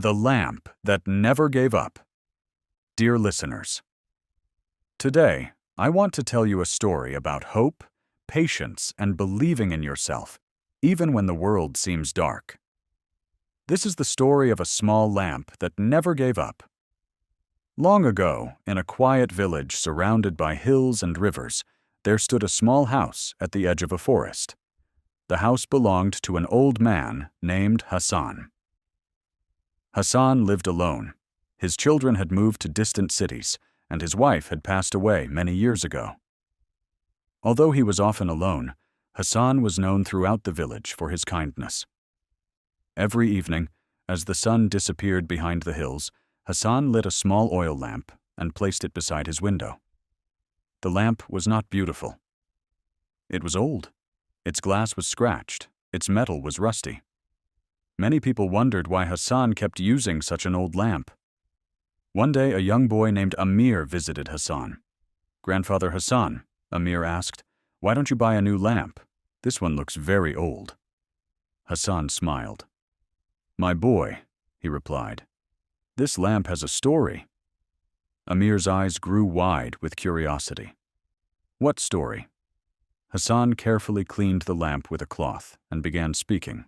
The Lamp That Never Gave Up. Dear listeners, today I want to tell you a story about hope, patience, and believing in yourself, even when the world seems dark. This is the story of a small lamp that never gave up. Long ago, in a quiet village surrounded by hills and rivers, there stood a small house at the edge of a forest. The house belonged to an old man named Hassan. Hassan lived alone. His children had moved to distant cities, and his wife had passed away many years ago. Although he was often alone, Hassan was known throughout the village for his kindness. Every evening, as the sun disappeared behind the hills, Hassan lit a small oil lamp and placed it beside his window. The lamp was not beautiful. It was old. Its glass was scratched. Its metal was rusty. Many people wondered why Hassan kept using such an old lamp. One day, a young boy named Amir visited Hassan. "Grandfather Hassan," Amir asked, "why don't you buy a new lamp? This one looks very old." Hassan smiled. "My boy," he replied, "this lamp has a story." Amir's eyes grew wide with curiosity. "What story?" Hassan carefully cleaned the lamp with a cloth and began speaking.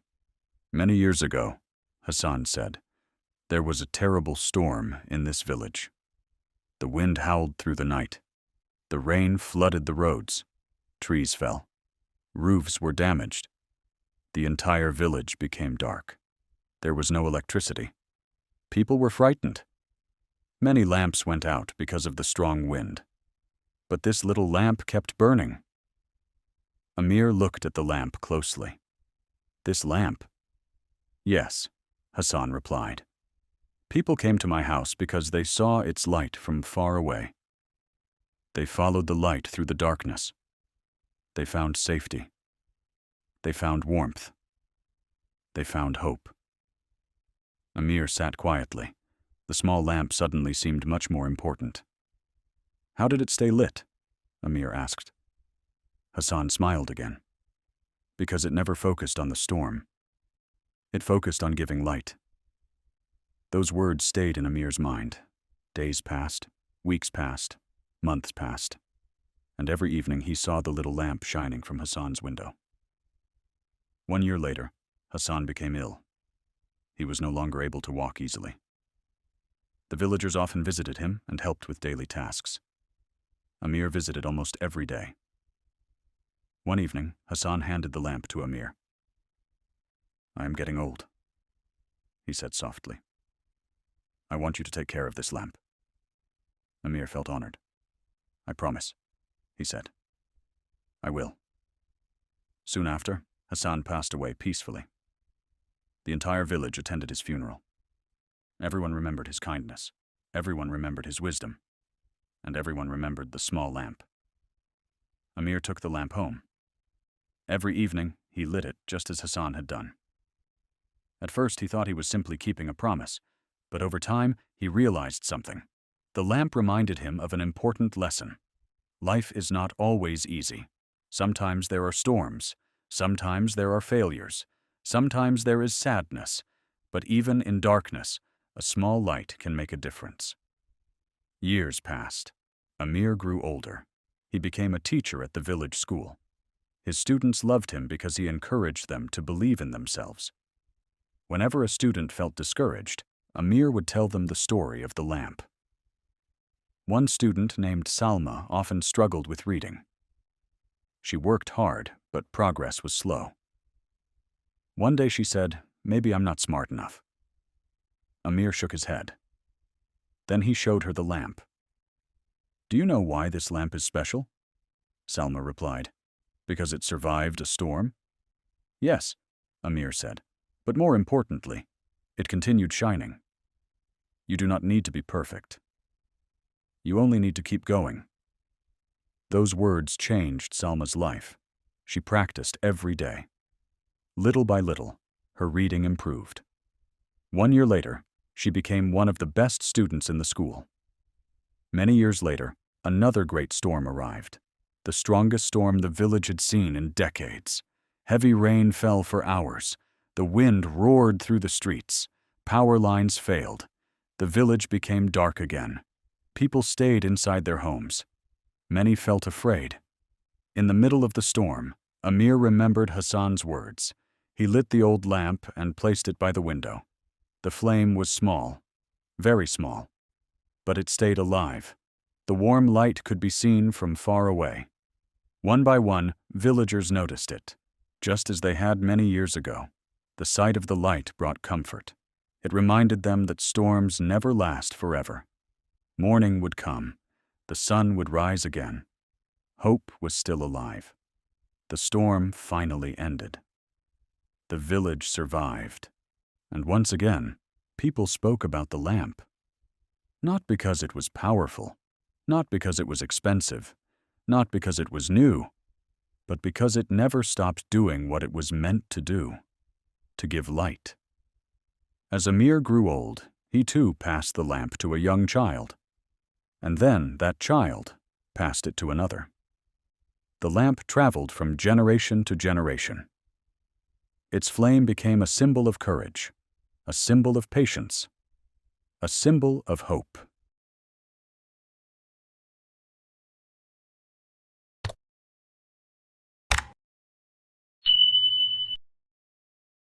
"Many years ago," Hassan said, "there was a terrible storm in this village. The wind howled through the night. The rain flooded the roads. Trees fell. Roofs were damaged. The entire village became dark. There was no electricity. People were frightened. Many lamps went out because of the strong wind. But this little lamp kept burning." Amir looked at the lamp closely. "This lamp?" "Yes," Hassan replied. "People came to my house because they saw its light from far away. They followed the light through the darkness. They found safety. They found warmth. They found hope." Amir sat quietly. The small lamp suddenly seemed much more important. "How did it stay lit?" Amir asked. Hassan smiled again. "Because it never focused on the storm. It focused on giving light." Those words stayed in Amir's mind. Days passed, weeks passed, months passed, and every evening he saw the little lamp shining from Hassan's window. 1 year later, Hassan became ill. He was no longer able to walk easily. The villagers often visited him and helped with daily tasks. Amir visited almost every day. One evening, Hassan handed the lamp to Amir. "I am getting old," he said softly. "I want you to take care of this lamp." Amir felt honored. "I promise," he said. "I will." Soon after, Hassan passed away peacefully. The entire village attended his funeral. Everyone remembered his kindness. Everyone remembered his wisdom. And everyone remembered the small lamp. Amir took the lamp home. Every evening, he lit it just as Hassan had done. At first, he thought he was simply keeping a promise, but over time, he realized something. The lamp reminded him of an important lesson. Life is not always easy. Sometimes there are storms. Sometimes there are failures. Sometimes there is sadness. But even in darkness, a small light can make a difference. Years passed. Amir grew older. He became a teacher at the village school. His students loved him because he encouraged them to believe in themselves. Whenever a student felt discouraged, Amir would tell them the story of the lamp. One student named Salma often struggled with reading. She worked hard, but progress was slow. One day she said, "Maybe I'm not smart enough." Amir shook his head. Then he showed her the lamp. "Do you know why this lamp is special?" Salma replied. "Because it survived a storm?" "Yes," Amir said. "But more importantly, it continued shining. You do not need to be perfect. You only need to keep going." Those words changed Salma's life. She practiced every day. Little by little, her reading improved. 1 year later, she became one of the best students in the school. Many years later, another great storm arrived. The strongest storm the village had seen in decades. Heavy rain fell for hours. The wind roared through the streets. Power lines failed. The village became dark again. People stayed inside their homes. Many felt afraid. In the middle of the storm, Amir remembered Hassan's words. He lit the old lamp and placed it by the window. The flame was small, very small, but it stayed alive. The warm light could be seen from far away. One by one, villagers noticed it, just as they had many years ago. The sight of the light brought comfort. It reminded them that storms never last forever. Morning would come. The sun would rise again. Hope was still alive. The storm finally ended. The village survived. And once again, people spoke about the lamp. Not because it was powerful, not because it was expensive, not because it was new, but because it never stopped doing what it was meant to do, to give light. As Amir grew old, he too passed the lamp to a young child. And then that child passed it to another. The lamp traveled from generation to generation. Its flame became a symbol of courage, a symbol of patience, a symbol of hope.